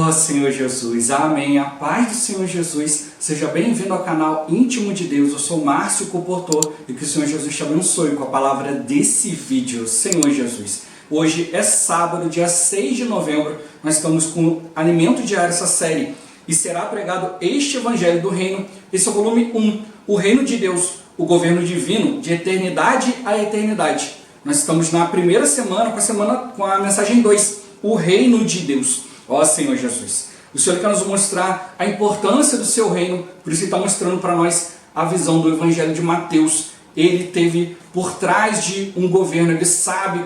Ó Senhor Jesus, amém. A paz do Senhor Jesus, seja bem-vindo ao canal Íntimo de Deus. Eu sou Márcio Comportor e que o Senhor Jesus te abençoe com a palavra desse vídeo. Senhor Jesus, hoje é sábado, dia 6 de novembro, nós estamos com o Alimento Diário, essa série, e será pregado este Evangelho do Reino. Esse é o volume 1, o Reino de Deus, o Governo Divino, de eternidade a eternidade. Nós estamos na primeira semana, com a mensagem 2, o Reino de Deus. Ó Senhor Jesus, o Senhor quer nos mostrar a importância do seu reino, por isso Ele está mostrando para nós a visão do Evangelho de Mateus. Ele teve por trás de um governo, ele sabe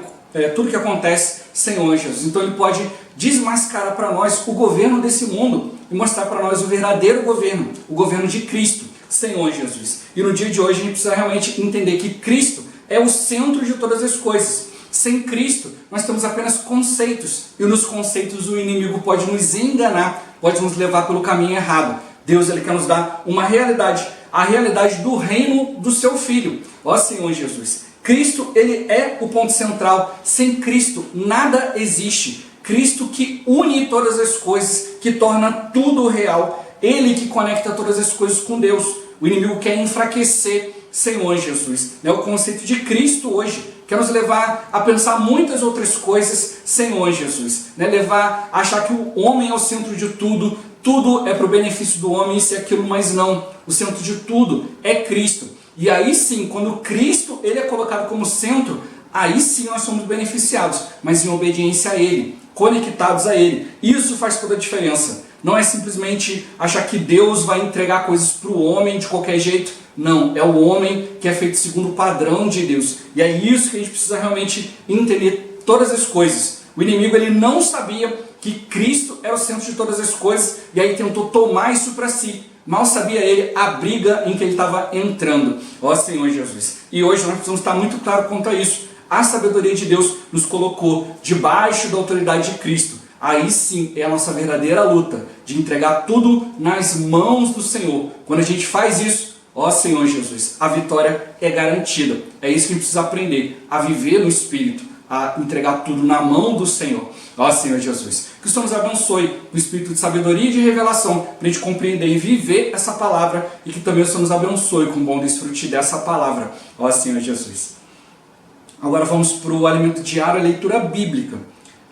tudo que acontece, Senhor Jesus. Então Ele pode desmascarar para nós o governo desse mundo e mostrar para nós o verdadeiro governo, o governo de Cristo, Senhor Jesus. E no dia de hoje a gente precisa realmente entender que Cristo é o centro de todas as coisas. Sem Cristo, nós temos apenas conceitos, e nos conceitos o inimigo pode nos enganar, pode nos levar pelo caminho errado. Deus ele quer nos dar uma realidade, a realidade do reino do seu Filho. Ó Senhor Jesus, Cristo ele é o ponto central. Sem Cristo nada existe. Cristo que une todas as coisas, que torna tudo real. Ele que conecta todas as coisas com Deus. O inimigo quer enfraquecer, Senhor Jesus. O conceito de Cristo hoje quer nos levar a pensar muitas outras coisas, Senhor Jesus. Levar a achar que o homem é o centro de tudo, tudo é para o benefício do homem, isso e aquilo, mas não. O centro de tudo é Cristo. E aí sim, quando Cristo ele é colocado como centro, aí sim nós somos beneficiados, mas em obediência a Ele, conectados a Ele. Isso faz toda a diferença. Não é simplesmente achar que Deus vai entregar coisas para o homem de qualquer jeito. Não, é o homem que é feito segundo o padrão de Deus. E é isso que a gente precisa realmente entender todas as coisas. O inimigo ele não sabia que Cristo era o centro de todas as coisas e aí tentou tomar isso para si. Mal sabia ele a briga em que ele estava entrando. Ó Senhor Jesus. E hoje nós precisamos estar muito claro quanto a isso. A sabedoria de Deus nos colocou debaixo da autoridade de Cristo. Aí sim é a nossa verdadeira luta de entregar tudo nas mãos do Senhor. Quando a gente faz isso, ó Senhor Jesus, a vitória é garantida. É isso que a gente precisa aprender, a viver no Espírito, a entregar tudo na mão do Senhor. Ó Senhor Jesus, que o Senhor nos abençoe com o Espírito de sabedoria e de revelação, para a gente compreender e viver essa palavra, e que também o Senhor nos abençoe com o bom desfrute dessa palavra. Ó Senhor Jesus. Agora vamos para o alimento diário, a leitura bíblica.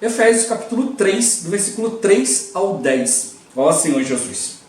Efésios capítulo 3, do versículo 3 ao 10. Ó Senhor Jesus.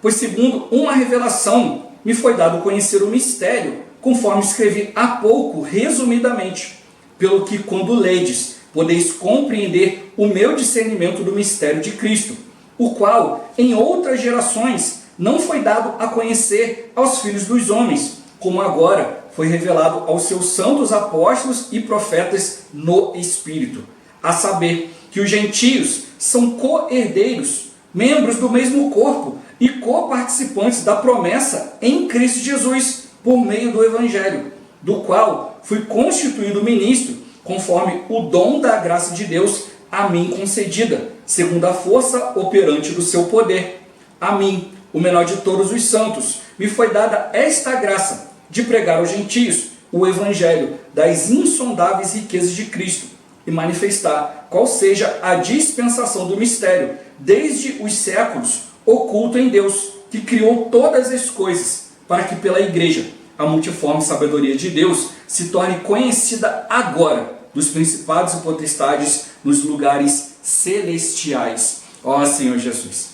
Pois segundo uma revelação me foi dado conhecer o mistério, conforme escrevi há pouco, resumidamente, pelo que quando ledes, podeis compreender o meu discernimento do mistério de Cristo, o qual em outras gerações não foi dado a conhecer aos filhos dos homens, como agora foi revelado aos seus santos apóstolos e profetas no Espírito. A saber, que os gentios são co-herdeiros, membros do mesmo corpo e co-participantes da promessa em Cristo Jesus, por meio do Evangelho, do qual fui constituído ministro, conforme o dom da graça de Deus a mim concedida, segundo a força operante do seu poder. A mim, o menor de todos os santos, me foi dada esta graça de pregar aos gentios o Evangelho das insondáveis riquezas de Cristo, e manifestar qual seja a dispensação do mistério, desde os séculos, oculto em Deus, que criou todas as coisas, para que pela igreja a multiforme sabedoria de Deus se torne conhecida agora dos principados e potestades nos lugares celestiais. Ó Senhor Jesus.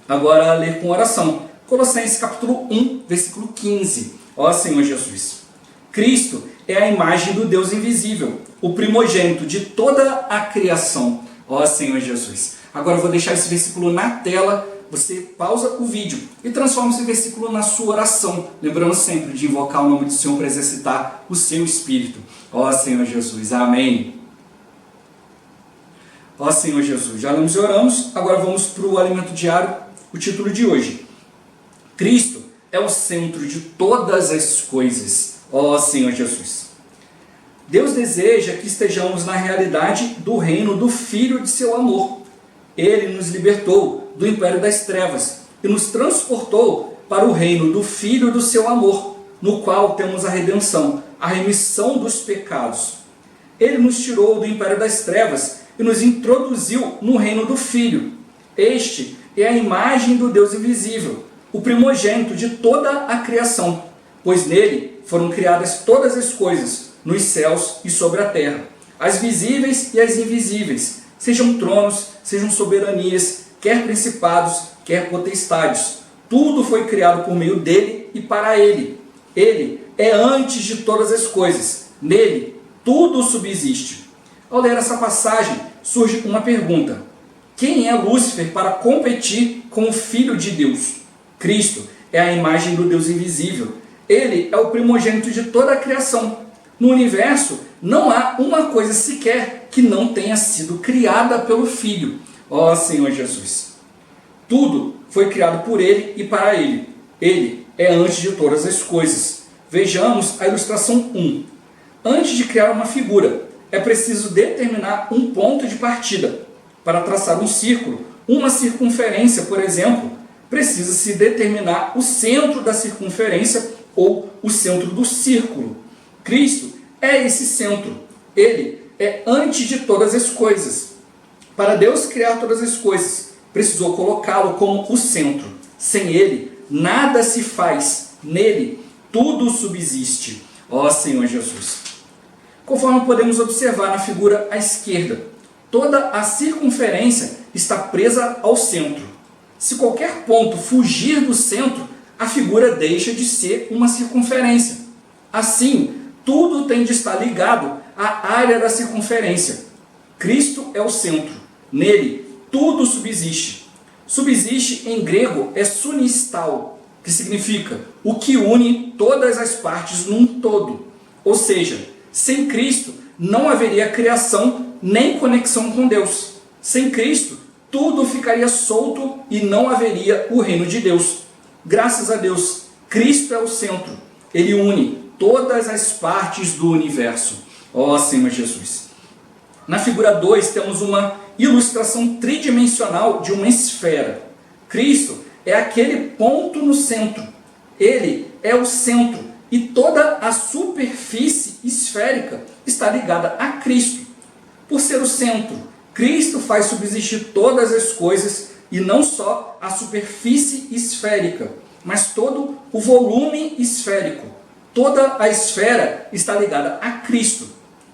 Agora a ler com oração. Colossenses capítulo 1, versículo 15. Ó Senhor Jesus. Cristo é a imagem do Deus invisível, o primogênito de toda a criação. Ó Senhor Jesus. Agora eu vou deixar esse versículo na tela, você pausa o vídeo e transforma esse versículo na sua oração, lembrando sempre de invocar o nome do Senhor para exercitar o seu espírito. Ó Senhor Jesus, amém. Ó Senhor Jesus, já lemos e oramos, agora vamos para o alimento diário, o título de hoje. Cristo é o centro de todas as coisas. Ó Senhor Jesus. Deus deseja que estejamos na realidade do reino do Filho de seu amor. Ele nos libertou do império das trevas e nos transportou para o reino do Filho do seu amor, no qual temos a redenção, a remissão dos pecados. Ele nos tirou do império das trevas e nos introduziu no reino do Filho. Este é a imagem do Deus invisível, o primogênito de toda a criação, pois nele foram criadas todas as coisas, nos céus e sobre a terra, as visíveis e as invisíveis, sejam tronos, sejam soberanias, quer principados, quer potestades. Tudo foi criado por meio dele e para ele. Ele é antes de todas as coisas. Nele, tudo subsiste. Ao ler essa passagem, surge uma pergunta. Quem é Lúcifer para competir com o Filho de Deus? Cristo é a imagem do Deus invisível. Ele é o primogênito de toda a criação. No universo, não há uma coisa sequer que não tenha sido criada pelo Filho. Ó Senhor Jesus! Tudo foi criado por ele e para ele. Ele é antes de todas as coisas. Vejamos a ilustração 1. Antes de criar uma figura, é preciso determinar um ponto de partida. Para traçar um círculo, uma circunferência, por exemplo, precisa-se determinar o centro da circunferência ou o centro do círculo. Cristo é esse centro. Ele é antes de todas as coisas. Para Deus criar todas as coisas, precisou colocá-lo como o centro. Sem ele, nada se faz. Nele, tudo subsiste. Ó Senhor Jesus! Conforme podemos observar na figura à esquerda, toda a circunferência está presa ao centro. Se qualquer ponto fugir do centro, a figura deixa de ser uma circunferência. Assim, tudo tem de estar ligado à área da circunferência. Cristo é o centro. Nele, tudo subsiste. Subsiste em grego é sunistal, que significa o que une todas as partes num todo. Ou seja, sem Cristo não haveria criação nem conexão com Deus. Sem Cristo, tudo ficaria solto e não haveria o reino de Deus. Graças a Deus, Cristo é o centro. Ele une todas as partes do universo. Ó Senhor Jesus! Na figura 2 temos uma ilustração tridimensional de uma esfera. Cristo é aquele ponto no centro. Ele é o centro e toda a superfície esférica está ligada a Cristo. Por ser o centro, Cristo faz subsistir todas as coisas e não só a superfície esférica, mas todo o volume esférico. Toda a esfera está ligada a Cristo.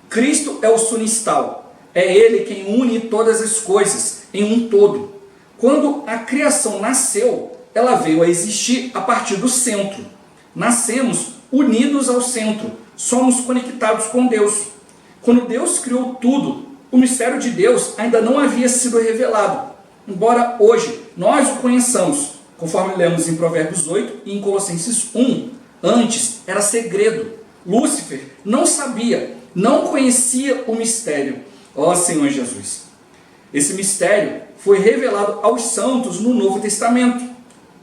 Cristo é o sunistal. É Ele quem une todas as coisas em um todo. Quando a criação nasceu, ela veio a existir a partir do centro. Nascemos unidos ao centro. Somos conectados com Deus. Quando Deus criou tudo, o mistério de Deus ainda não havia sido revelado. Embora hoje nós o conheçamos, conforme lemos em Provérbios 8 e em Colossenses 1, antes era segredo. Lúcifer não sabia, não conhecia o mistério. Ó Senhor Jesus! Esse mistério foi revelado aos santos no Novo Testamento,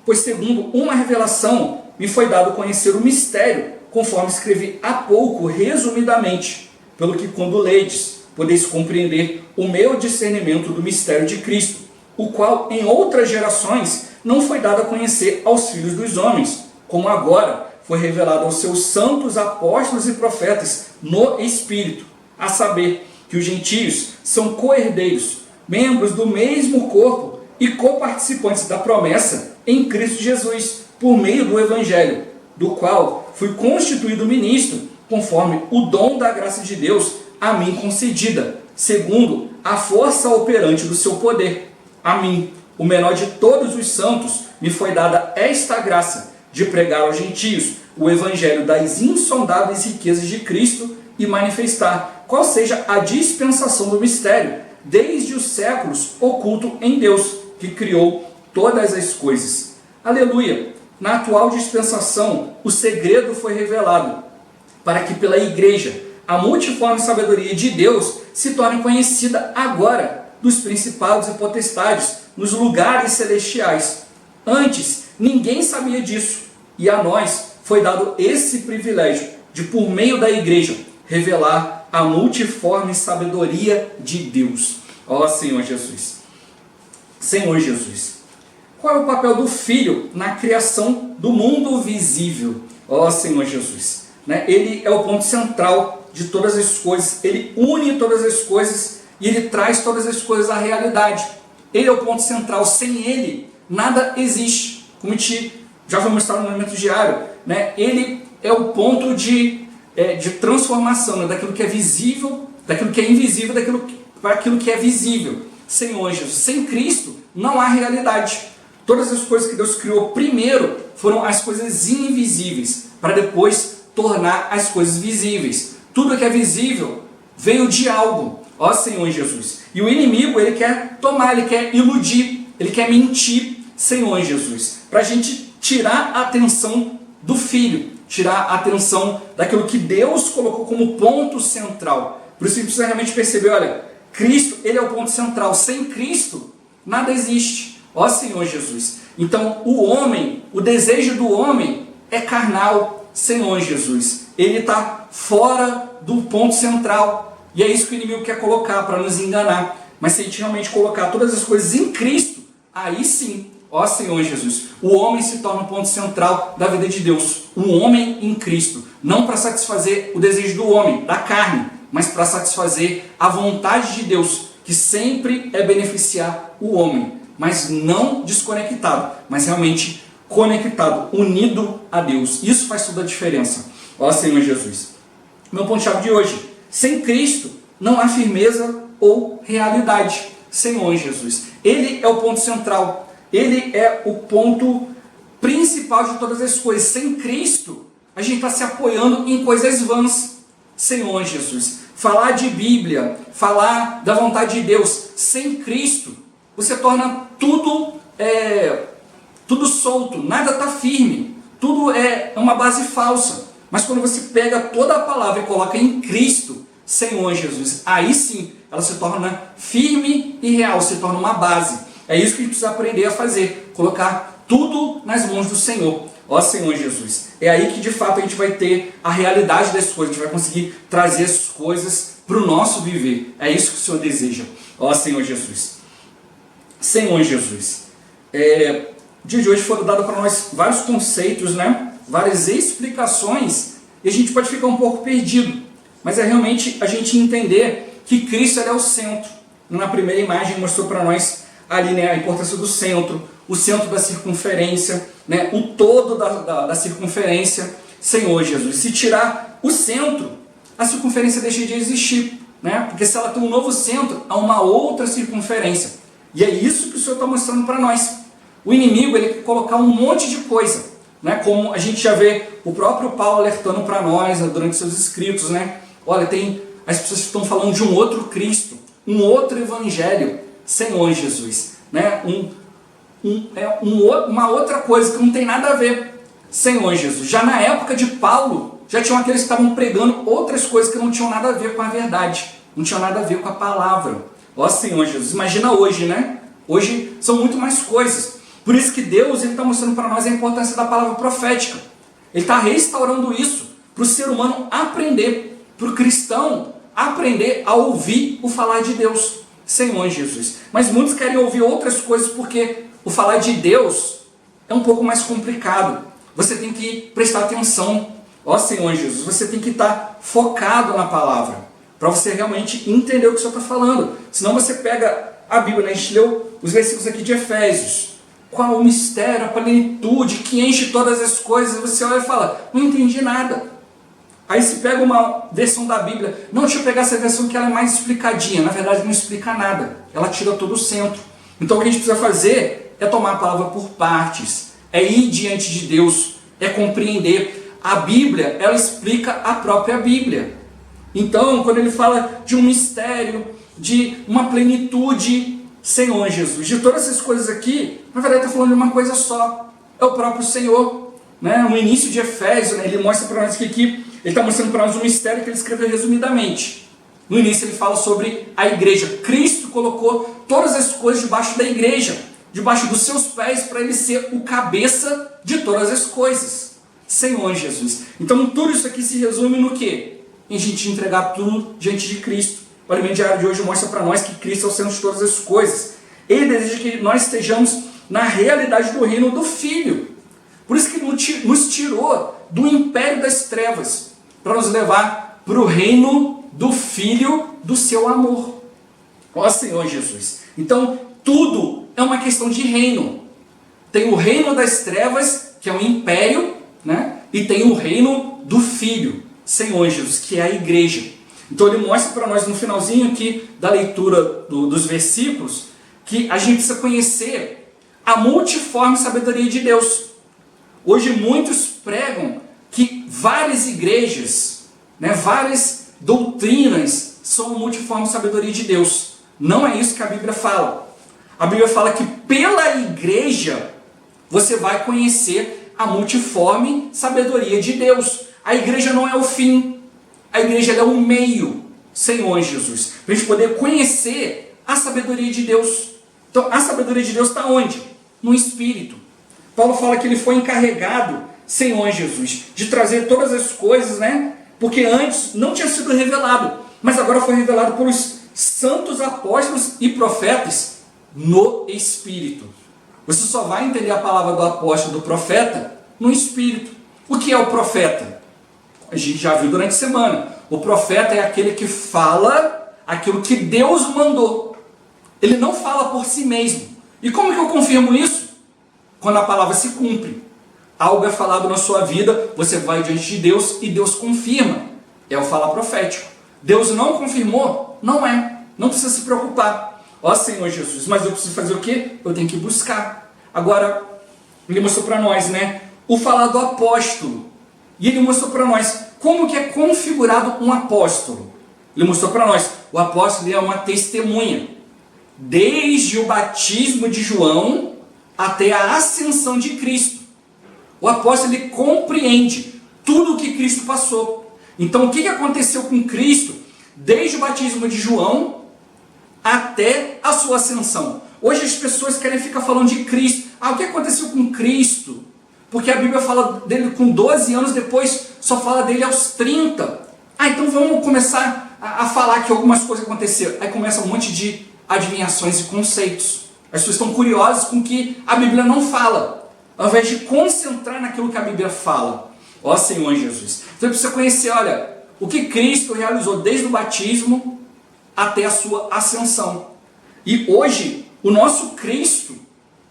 pois segundo uma revelação me foi dado conhecer o mistério, conforme escrevi há pouco, resumidamente, pelo que quando ledes, podeis compreender o meu discernimento do mistério de Cristo, o qual em outras gerações não foi dado a conhecer aos filhos dos homens, como agora foi revelado aos seus santos apóstolos e profetas no Espírito, a saber, que os gentios são co-herdeiros, membros do mesmo corpo e coparticipantes da promessa em Cristo Jesus, por meio do Evangelho, do qual fui constituído ministro, conforme o dom da graça de Deus a mim concedida, segundo a força operante do seu poder. A mim, o menor de todos os santos, me foi dada esta graça de pregar aos gentios o Evangelho das insondáveis riquezas de Cristo e manifestar qual seja a dispensação do mistério, desde os séculos oculto em Deus, que criou todas as coisas. Aleluia! Na atual dispensação, o segredo foi revelado, para que pela igreja a multiforme sabedoria de Deus se torne conhecida agora dos principados e potestades nos lugares celestiais. Antes, ninguém sabia disso, e a nós foi dado esse privilégio de, por meio da igreja, revelar a multiforme sabedoria de Deus. Ó Senhor Jesus! Senhor Jesus, qual é o papel do Filho na criação do mundo visível? Ó Senhor Jesus! Ele é o ponto central de todas as coisas, ele une todas as coisas e ele traz todas as coisas à realidade. Ele é o ponto central. Sem ele, nada existe. Como a gente já foi mostrar no momento diário, né? Ele é o ponto de transformação, né? Daquilo que é visível, daquilo que é invisível, para aquilo que é visível. Senhor Jesus. Sem Cristo, não há realidade. Todas as coisas que Deus criou primeiro foram as coisas invisíveis, para depois tornar as coisas visíveis. Tudo que é visível veio de algo, ó Senhor Jesus. E o inimigo, ele quer tomar, ele quer iludir, ele quer mentir, Senhor Jesus, para a gente tirar a atenção do Filho, tirar a atenção daquilo que Deus colocou como ponto central. Por isso a gente precisa realmente perceber, olha, Cristo, ele é o ponto central. Sem Cristo, nada existe. Ó Senhor Jesus. Então, o homem, o desejo do homem é carnal, Senhor Jesus. Ele está fora do ponto central. E é isso que o inimigo quer colocar para nos enganar. Mas se a gente realmente colocar todas as coisas em Cristo, aí sim, ó Senhor Jesus, o homem se torna o ponto central da vida de Deus. Um homem em Cristo. Não para satisfazer o desejo do homem, da carne, mas para satisfazer a vontade de Deus, que sempre é beneficiar o homem, mas não desconectado, mas realmente conectado, unido a Deus. Isso faz toda a diferença. Ó Senhor Jesus. Meu ponto-chave de hoje: sem Cristo não há firmeza ou realidade. Senhor Jesus. Ele é o ponto central. Ele é o ponto principal de todas as coisas. Sem Cristo, a gente está se apoiando em coisas vãs. Senhor Jesus. Falar de Bíblia, falar da vontade de Deus, sem Cristo, você torna tudo solto, nada está firme, tudo é uma base falsa. Mas quando você pega toda a palavra e coloca em Cristo, Senhor Jesus, aí sim ela se torna firme e real, se torna uma base. É isso que a gente precisa aprender a fazer, colocar tudo nas mãos do Senhor. Ó Senhor Jesus, é aí que de fato a gente vai ter a realidade das coisas, a gente vai conseguir trazer as coisas para o nosso viver. É isso que o Senhor deseja. Ó Senhor Jesus. Senhor Jesus. O dia de hoje foram dados para nós vários conceitos, né? Várias explicações, e a gente pode ficar um pouco perdido. Mas é realmente a gente entender que Cristo é o centro. Na primeira imagem mostrou para nós ali, né, a importância do centro, o centro da circunferência, né, o todo da circunferência, Senhor Jesus. Se tirar o centro, a circunferência deixa de existir, né? Porque se ela tem um novo centro, há uma outra circunferência. E é isso que o Senhor está mostrando para nós. O inimigo, ele quer colocar um monte de coisa, né? Como a gente já vê o próprio Paulo alertando para nós, né, durante seus escritos, né? Olha, tem as pessoas que estão falando de um outro Cristo, um outro evangelho, Senhor Jesus, né? Uma outra coisa que não tem nada a ver, Senhor Jesus. Já na época de Paulo, já tinham aqueles que estavam pregando outras coisas que não tinham nada a ver com a verdade, não tinham nada a ver com a palavra. Ó Senhor Jesus, imagina hoje, né? Hoje são muito mais coisas. Por isso que Deus está mostrando para nós a importância da palavra profética. Ele está restaurando isso para o ser humano aprender, para o cristão aprender a ouvir o falar de Deus, Senhor Jesus. Mas muitos querem ouvir outras coisas porque o falar de Deus é um pouco mais complicado. Você tem que prestar atenção, ó Senhor Jesus. Você tem que estar focado na palavra, para você realmente entender o que o Senhor está falando. Senão você pega a Bíblia, né? A gente leu os versículos aqui de Efésios. Qual o mistério, a plenitude que enche todas as coisas? Você olha e fala, não entendi nada. Aí se pega uma versão da Bíblia, não, deixa eu pegar essa versão que ela é mais explicadinha. Na verdade não explica nada, ela tira todo o centro. Então o que a gente precisa fazer é tomar a palavra por partes, é ir diante de Deus, é compreender. A Bíblia, ela explica a própria Bíblia. Então, quando ele fala de um mistério, de uma plenitude, Senhor Jesus, de todas essas coisas aqui, na verdade está falando de uma coisa só, é o próprio Senhor. Né? No início de Efésios, né, ele mostra para nós que aqui, ele está mostrando para nós um mistério que ele escreveu resumidamente. No início ele fala sobre a igreja. Cristo colocou todas as coisas debaixo da igreja, debaixo dos seus pés, para ele ser o cabeça de todas as coisas. Senhor Jesus. Então tudo isso aqui se resume no quê? Em a gente entregar tudo diante de Cristo. O alimento diário de hoje mostra para nós que Cristo é o centro de todas as coisas. Ele deseja que nós estejamos na realidade do reino do Filho. Por isso que ele nos tirou do império das trevas, para nos levar para o reino do Filho do seu amor. Ó Senhor Jesus. Então, tudo é uma questão de reino. Tem o reino das trevas, que é o império, né? E tem o reino do Filho, Senhor Jesus, que é a igreja. Então ele mostra para nós no finalzinho aqui da leitura dos versículos que a gente precisa conhecer a multiforme sabedoria de Deus. Hoje muitos pregam que várias igrejas, né, várias doutrinas são a multiforme sabedoria de Deus. Não é isso que a Bíblia fala. A Bíblia fala que pela igreja você vai conhecer a multiforme sabedoria de Deus. A igreja não é o fim, a igreja é o meio, Senhor Jesus, para a gente poder conhecer a sabedoria de Deus. Então a sabedoria de Deus está onde? No Espírito. Paulo fala que ele foi encarregado, Senhor Jesus, de trazer todas as coisas, né? Porque antes não tinha sido revelado, mas agora foi revelado pelos santos apóstolos e profetas no Espírito. Você só vai entender a palavra do apóstolo, do profeta, no Espírito. O que é o profeta? A gente já viu durante a semana. O profeta é aquele que fala aquilo que Deus mandou. Ele não fala por si mesmo. E como que eu confirmo isso? Quando a palavra se cumpre. Algo é falado na sua vida, você vai diante de Deus e Deus confirma. É o falar profético. Deus não confirmou? Não é. Não precisa se preocupar. Ó Senhor Jesus, mas eu preciso fazer o quê? Eu tenho que buscar. Agora, ele mostrou para nós, né? O falar do apóstolo. E ele mostrou para nós como que é configurado um apóstolo. Ele mostrou para nós, o apóstolo é uma testemunha. Desde o batismo de João até a ascensão de Cristo. O apóstolo ele compreende tudo o que Cristo passou. Então o que aconteceu com Cristo desde o batismo de João até a sua ascensão? Hoje as pessoas querem ficar falando de Cristo. Ah, o que aconteceu com Cristo? Porque a Bíblia fala dele com 12 anos, depois só fala dele aos 30. Ah, então vamos começar a falar que algumas coisas aconteceram. Aí começa um monte de adivinhações e conceitos. As pessoas estão curiosas com o que a Bíblia não fala, ao invés de concentrar naquilo que a Bíblia fala. Ó Senhor Jesus. Então precisa conhecer, olha, o que Cristo realizou desde o batismo até a sua ascensão. E hoje, o nosso Cristo,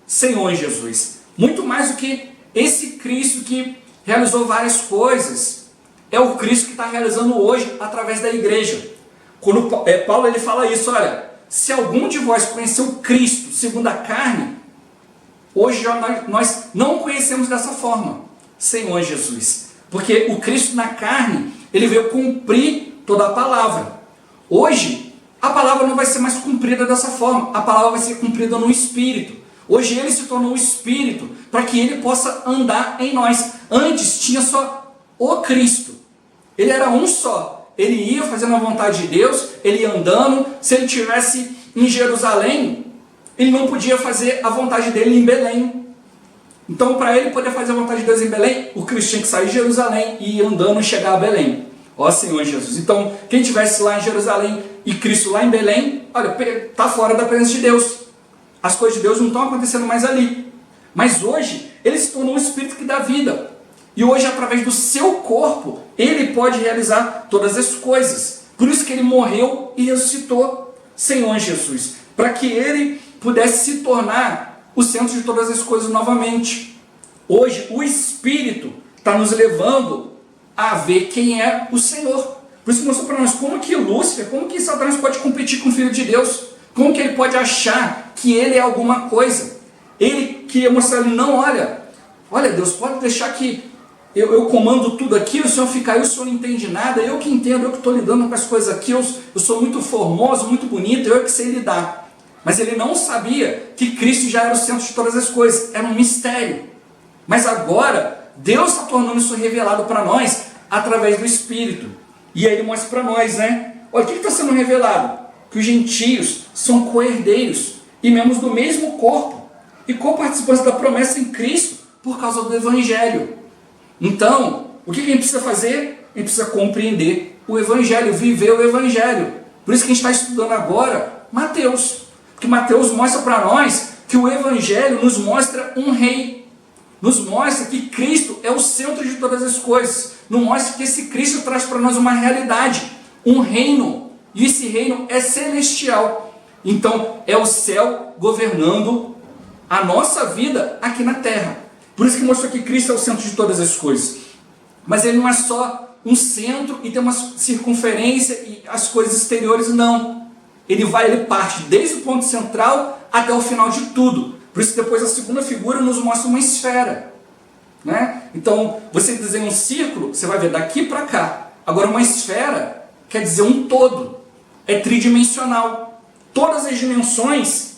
Senhor Jesus, muito mais do que esse Cristo que realizou várias coisas, é o Cristo que está realizando hoje através da igreja. Quando Paulo ele fala isso, olha, se algum de vós conheceu Cristo segundo a carne, hoje nós não conhecemos dessa forma, Senhor Jesus. Porque o Cristo na carne, ele veio cumprir toda a palavra. Hoje, a palavra não vai ser mais cumprida dessa forma, a palavra vai ser cumprida no Espírito. Hoje ele se tornou o Espírito para que ele possa andar em nós. Antes tinha só o Cristo. Ele era um só. Ele ia fazendo a vontade de Deus, ele ia andando. Se ele estivesse em Jerusalém, ele não podia fazer a vontade dele em Belém. Então, para ele poder fazer a vontade de Deus em Belém, o Cristo tinha que sair de Jerusalém e ir andando e chegar a Belém. Ó Senhor Jesus. Então, quem estivesse lá em Jerusalém e Cristo lá em Belém, olha, está fora da presença de Deus. As coisas de Deus não estão acontecendo mais ali. Mas hoje, ele se tornou o Espírito que dá vida. E hoje, através do seu corpo, ele pode realizar todas as coisas. Por isso que ele morreu e ressuscitou, Senhor Jesus. Para que ele pudesse se tornar o centro de todas as coisas novamente. Hoje, o Espírito está nos levando a ver quem é o Senhor. Por isso que mostrou para nós como que Lúcifer, como que Satanás pode competir com o Filho de Deus. Como que ele pode achar que ele é alguma coisa? Ele queria mostrar ali, não, olha Deus, pode deixar que eu comando tudo aqui, o Senhor fica aí, o Senhor não entende nada, eu que entendo, eu que estou lidando com as coisas aqui, eu sou muito formoso, muito bonito, eu que sei lidar. Mas ele não sabia que Cristo já era o centro de todas as coisas, era um mistério. Mas agora, Deus está tornando isso revelado para nós através do Espírito. E aí ele mostra para nós, né? Olha, o que está sendo revelado? Que os gentios são co-herdeiros e membros do mesmo corpo e co-participantes da promessa em Cristo por causa do Evangelho. Então, o que a gente precisa fazer? A gente precisa compreender o Evangelho, viver o Evangelho. Por isso que a gente está estudando agora Mateus, porque Mateus mostra para nós que o Evangelho nos mostra um rei, nos mostra que Cristo é o centro de todas as coisas, nos mostra que esse Cristo traz para nós uma realidade, um reino. E esse reino é celestial. Então é o céu governando a nossa vida aqui na terra. Por isso que mostrou que Cristo é o centro de todas as coisas. Mas ele não é só um centro e tem uma circunferência e as coisas exteriores, não. Ele parte desde o ponto central até o final de tudo. Por isso que depois a segunda figura nos mostra uma esfera, né? Então, você desenha um círculo, você vai ver daqui para cá. Agora, uma esfera quer dizer um todo. É tridimensional. Todas as dimensões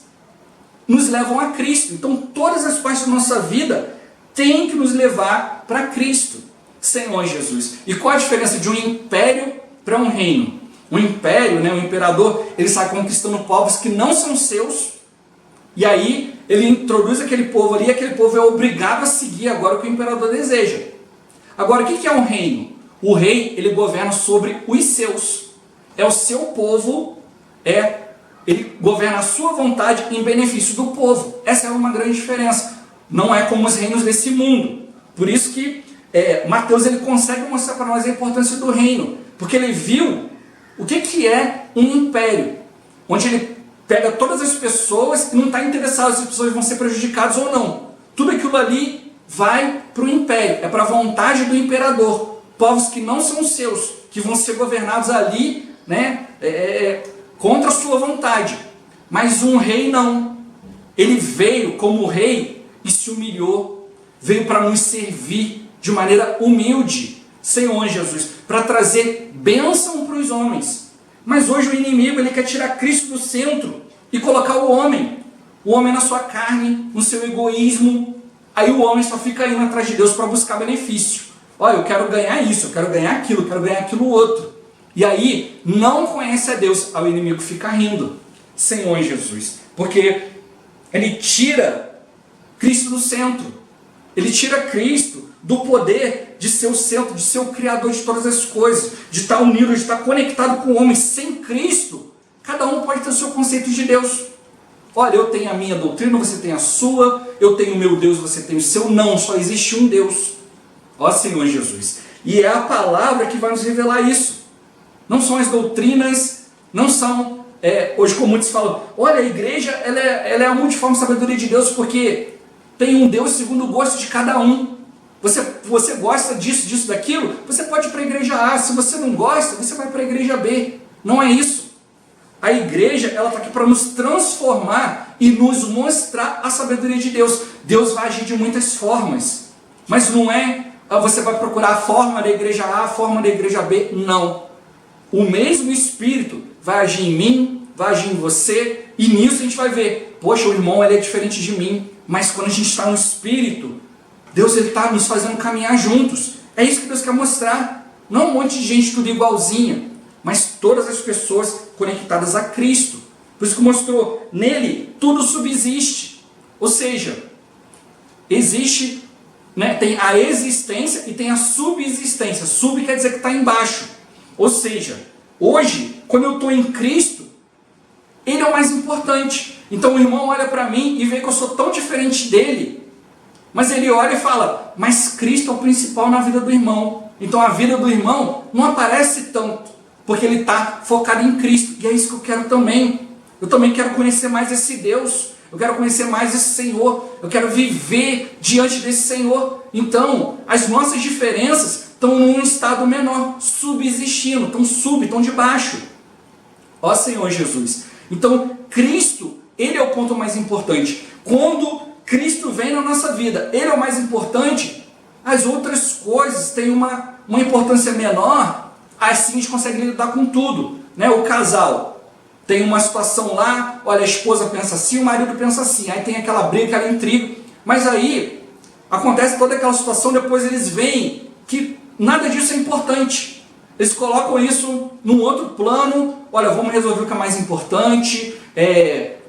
nos levam a Cristo. Então, todas as partes da nossa vida têm que nos levar para Cristo, Senhor Jesus. E qual a diferença de um império para um reino? Um império, né, um imperador, ele sai conquistando povos que não são seus, e aí ele introduz aquele povo ali, e aquele povo é obrigado a seguir agora o que o imperador deseja. Agora, o que é um reino? O rei, ele governa sobre os seus. É o seu povo, ele governa a sua vontade em benefício do povo. Essa é uma grande diferença. Não é como os reinos desse mundo. Por isso que Mateus ele consegue mostrar para nós a importância do reino, porque ele viu o que é um império, onde ele pega todas as pessoas e não está interessado se as pessoas vão ser prejudicadas ou não. Tudo aquilo ali vai para o império, é para a vontade do imperador. Povos que não são seus, que vão ser governados ali, né, contra a sua vontade. Mas um rei não. Ele veio como rei e se humilhou, veio para nos servir de maneira humilde, Senhor Jesus, para trazer bênção para os homens. Mas hoje o inimigo ele quer tirar Cristo do centro e colocar o homem na sua carne, no seu egoísmo. Aí o homem só fica indo atrás de Deus para buscar benefício. Olha, eu quero ganhar isso, eu quero ganhar aquilo, eu quero ganhar aquilo outro. E aí não conhece a Deus, aí o inimigo fica rindo, Senhor Jesus, porque ele tira Cristo do centro. Ele tira Cristo do poder de ser o centro, de ser o criador de todas as coisas, de estar unido, de estar conectado com o homem. Sem Cristo, cada um pode ter o seu conceito de Deus. Olha, eu tenho a minha doutrina, você tem a sua, eu tenho o meu Deus, você tem o seu. Não, só existe um Deus. Ó Senhor Jesus. E é a palavra que vai nos revelar isso. Não são as doutrinas, não são, hoje como muitos falam, olha, a igreja ela é a multiforme sabedoria de Deus, porque tem um Deus segundo o gosto de cada um. Você gosta disso, daquilo, você pode ir para a igreja A. Se você não gosta, você vai para a igreja B. Não é isso. A igreja ela está aqui para nos transformar e nos mostrar a sabedoria de Deus. Deus vai agir de muitas formas, mas não é você vai procurar a forma da igreja A, a forma da igreja B. Não. O mesmo Espírito vai agir em mim, vai agir em você, e nisso a gente vai ver, poxa, o irmão ele é diferente de mim, mas quando a gente está no Espírito, Deus está nos fazendo caminhar juntos. É isso que Deus quer mostrar. Não um monte de gente tudo igualzinha, mas todas as pessoas conectadas a Cristo. Por isso que mostrou, nele tudo subsiste. Ou seja, existe, né, tem a existência e tem a subsistência. Sub quer dizer que está embaixo. Ou seja, hoje, quando eu estou em Cristo, Ele é o mais importante. Então o irmão olha para mim e vê que eu sou tão diferente dele, mas ele olha e fala, mas Cristo é o principal na vida do irmão. Então a vida do irmão não aparece tanto, porque ele está focado em Cristo. E é isso que eu quero também. Eu também quero conhecer mais esse Deus. Eu quero conhecer mais esse Senhor. Eu quero viver diante desse Senhor. Então, as nossas diferenças estão num estado menor, subsistindo, estão debaixo. Ó Senhor Jesus. Então, Cristo, Ele é o ponto mais importante. Quando Cristo vem na nossa vida, Ele é o mais importante, as outras coisas têm uma importância menor, assim a gente consegue lidar com tudo. Né? O casal tem uma situação lá, olha, a esposa pensa assim, o marido pensa assim, aí tem aquela briga, aquela intriga, mas aí acontece toda aquela situação, depois eles veem que nada disso é importante. Eles colocam isso num outro plano, olha, vamos resolver o que é mais importante,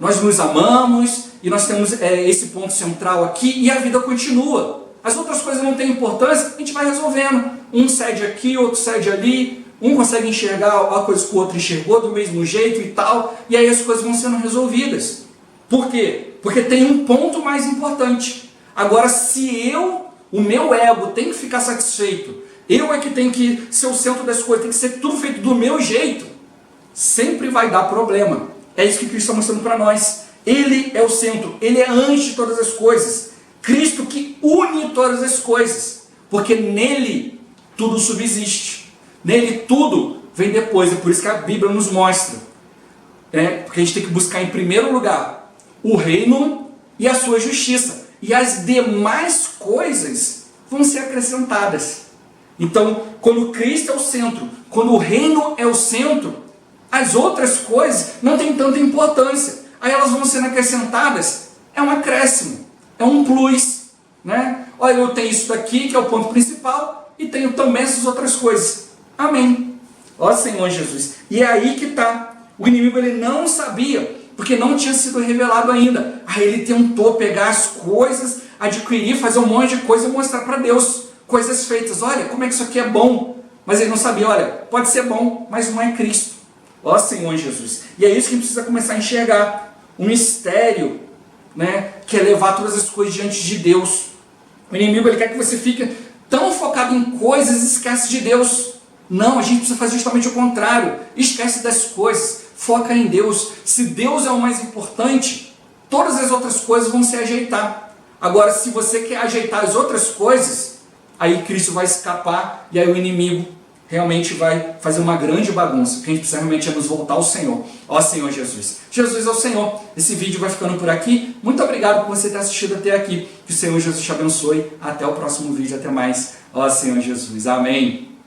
nós nos amamos, e nós temos esse ponto central aqui, e a vida continua. As outras coisas não têm importância, a gente vai resolvendo. Um cede aqui, outro cede ali, um consegue enxergar a coisa que o outro enxergou do mesmo jeito e tal, e aí as coisas vão sendo resolvidas. Por quê? Porque tem um ponto mais importante. Agora, se o meu ego tem que ficar satisfeito, eu é que tenho que ser o centro das coisas, tem que ser tudo feito do meu jeito, sempre vai dar problema. É isso que Cristo está mostrando para nós. Ele é o centro, Ele é antes de todas as coisas. Cristo que une todas as coisas, porque nele tudo subsiste. Nele tudo vem depois. É por isso que a Bíblia nos mostra. Porque a gente tem que buscar em primeiro lugar o reino e a sua justiça. E as demais coisas vão ser acrescentadas. Então, quando Cristo é o centro, quando o reino é o centro, as outras coisas não têm tanta importância. Aí elas vão sendo acrescentadas. É um acréscimo, é um plus, né? Olha, eu tenho isso daqui, que é o ponto principal, e tenho também essas outras coisas. Amém. Ó Senhor Jesus. E é aí que está. O inimigo ele não sabia, porque não tinha sido revelado ainda. Aí ele tentou pegar as coisas, adquirir, fazer um monte de coisa e mostrar para Deus. Coisas feitas. Olha, como é que isso aqui é bom. Mas ele não sabia, olha, pode ser bom, mas não é Cristo. Ó Senhor Jesus. E é isso que a gente precisa começar a enxergar. Um mistério, né, que é levar todas as coisas diante de Deus. O inimigo ele quer que você fique tão focado em coisas e esquece de Deus. Não, a gente precisa fazer justamente o contrário. Esquece das coisas, foca em Deus. Se Deus é o mais importante, todas as outras coisas vão se ajeitar. Agora, se você quer ajeitar as outras coisas, aí Cristo vai escapar e aí o inimigo realmente vai fazer uma grande bagunça. O que a gente precisa realmente é nos voltar ao Senhor. Ó Senhor Jesus. Jesus é o Senhor. Esse vídeo vai ficando por aqui. Muito obrigado por você ter assistido até aqui. Que o Senhor Jesus te abençoe. Até o próximo vídeo. Até mais. Ó Senhor Jesus. Amém.